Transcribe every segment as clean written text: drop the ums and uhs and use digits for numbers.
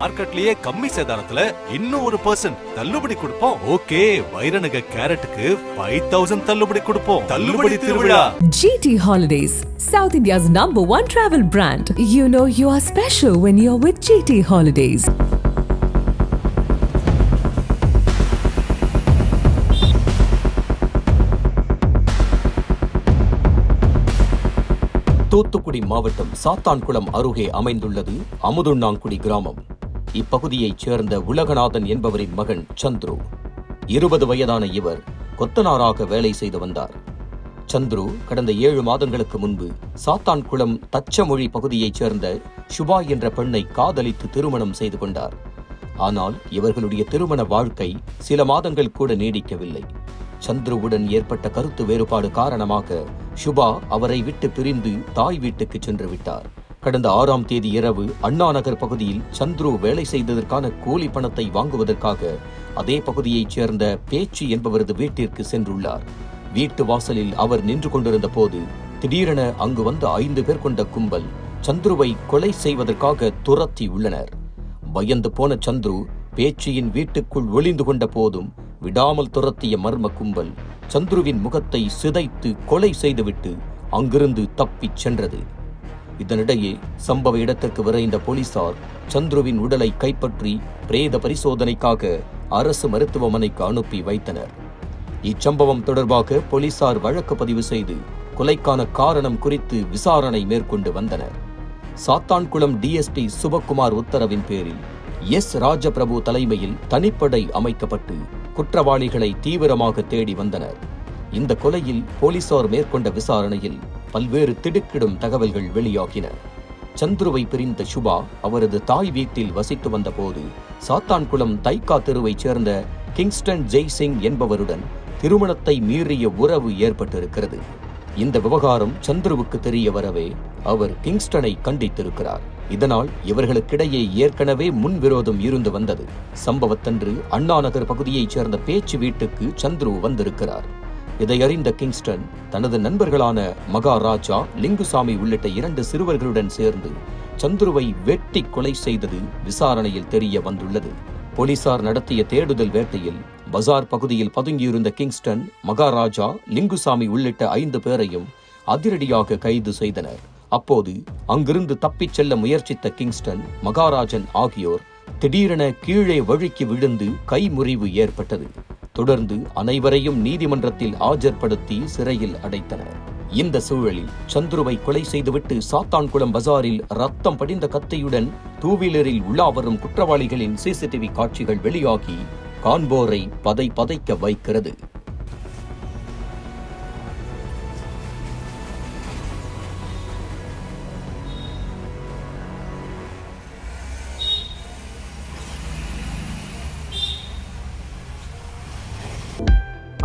மார்க்கெட்லயே கம்மி சேதாரத்துல இன்னும் 1% தள்ளுபடி கொடுப்போம். ஓகே, வைரநக கேரட்டுக்கு 5000 தள்ளுபடி கொடுப்போம். தள்ளுபடி திருவிழா. GT Holidays, South India's #1 travel brand. You know you are special when you're with GT Holidays. Thoothukudi மாவட்டம் சாத்தான்குளம் அருகே அமைந்துள்ளது அமுதுண்ணாங்குடி கிராமம். இப்பகுதியைச் சேர்ந்த உலகநாதன் என்பவரின் மகன் சந்துரு. 20 வயதான இவர் கொத்தனாராக வேலை செய்து வந்தார். சந்துரு கடந்த 7 மாதங்களுக்கு முன்பு சாத்தான்குளம் தச்சமொழி பகுதியைச் சேர்ந்த சுபா என்ற பெண்ணை காதலித்து திருமணம் செய்து கொண்டார். ஆனால் இவர்களுடைய திருமண வாழ்க்கை சில மாதங்கள் கூட நீடிக்கவில்லை. சந்துருவுடன் ஏற்பட்ட கருத்து வேறுபாடு காரணமாக சுபா அவரை விட்டு பிரிந்து தாய் வீட்டுக்கு சென்று விட்டார். கடந்த 6ஆம் தேதி இரவு அண்ணா நகர் பகுதியில் சந்துரு வேலை செய்ததற்கான கூலி பணத்தை வாங்குவதற்காக அதே பகுதியைச் சேர்ந்த பேச்சு என்பவரது வீட்டிற்கு சென்றுள்ளார். வீட்டு வாசலில் அவர் நின்று கொண்டிருந்த போது திடீரென அங்கு வந்த 5 பேர் கொண்ட கும்பல் சந்துருவை கொலை செய்வதற்காக துரத்தி உள்ளனர். பயந்து போன சந்துரு பேச்சியின் வீட்டுக்குள் ஒளிந்து கொண்ட போதும் விடாமல் துரத்திய மர்ம கும்பல் சந்துருவின் முகத்தை சிதைத்து கொலை செய்துவிட்டு அங்கிருந்து தப்பிச் சென்றது. இதனிடையே சம்பவ இடத்திற்கு விரைந்த போலீசார் சந்துருவின் உடலை கைப்பற்றி பிரேத பரிசோதனைக்காக அரசு மருத்துவமனைக்கு அனுப்பி வைத்தனர். இச்சம்பவம் தொடர்பாக போலீசார் வழக்கு பதிவு செய்து கொலைக்கான காரணம் குறித்து விசாரணை மேற்கொண்டு வந்தனர். சாத்தான்குளம் டிஎஸ்பி சுபக்குமார் உத்தரவின் பேரில் எஸ் ராஜபிரபு தலைமையில் தனிப்படை அமைக்கப்பட்டு குற்றவாளிகளை தீவிரமாக தேடி வந்தனர். இந்த கொலையில் போலீசார் மேற்கொண்ட விசாரணையில் பல்வேறு திடுக்கிடும் தகவல்கள் வெளியாகின. சந்துருவை பிரிந்த சுபா அவரது தாய் வீட்டில் வசித்து வந்த போது சாத்தான்குளம் தைக்கா தெருவைச் சேர்ந்த கிங்ஸ்டன் ஜெய்சிங் என்பவருடன் திருமணத்தை மீறிய உறவு ஏற்பட்டிருக்கிறது. இந்த விவகாரம் சந்துருவுக்கு தெரிய வரவே அவர் கிங்ஸ்டனை கண்டித்திருக்கிறார். இதனால் இவர்களுக்கிடையே ஏற்கனவே முன்விரோதம் இருந்து வந்தது. சம்பவத்தன்று அண்ணா நகர் பகுதியைச் சேர்ந்த பேச்சு வீட்டுக்கு சந்துரு வந்திருக்கிறார். இதை அறிந்த கிங்ஸ்டன் தனது நண்பர்களான மகாராஜா, லிங்குசாமி உள்ளிட்ட 2 சிறுவர்களுடன் சேர்ந்து சந்துருவை வெட்டி கொலை செய்தது விசாரணையில் தெரிய வந்துள்ளது. போலீசார் நடத்திய தேடுதல் வேட்டையில் பஜார் பகுதியில் பதுங்கியிருந்த கிங்ஸ்டன், மகாராஜா, லிங்குசாமி உள்ளிட்ட 5 பேரையும் அதிரடியாக கைது செய்தனர். அப்போது அங்கிருந்து தப்பிச் செல்ல முயற்சித்த கிங்ஸ்டன், மகாராஜன் ஆகியோர் திடீரென கீழே வழுக்கி விழுந்து கைமுறிவு ஏற்பட்டது. தொடர்ந்து அனைவரையும் நீதிமன்றத்தில் ஆஜர்படுத்தி சிறையில் அடைத்தனர். இந்த சூழலில் சந்துருவை கொலை செய்துவிட்டு சாத்தான்குளம் பஜாரில் ரத்தம் படிந்த கத்தியுடன் 2வீலரில் உலா வரும் குற்றவாளிகளின் சிசிடிவி காட்சிகள் வெளியாகி காண்போரை பதைக்க வைக்கிறது.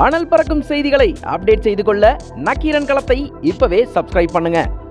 அனல் பறக்கும் செய்திகளை அப்டேட் செய்து கொள்ள நக்கீரன் களத்தை இப்பவே சப்ஸ்கிரைப் பண்ணுங்க.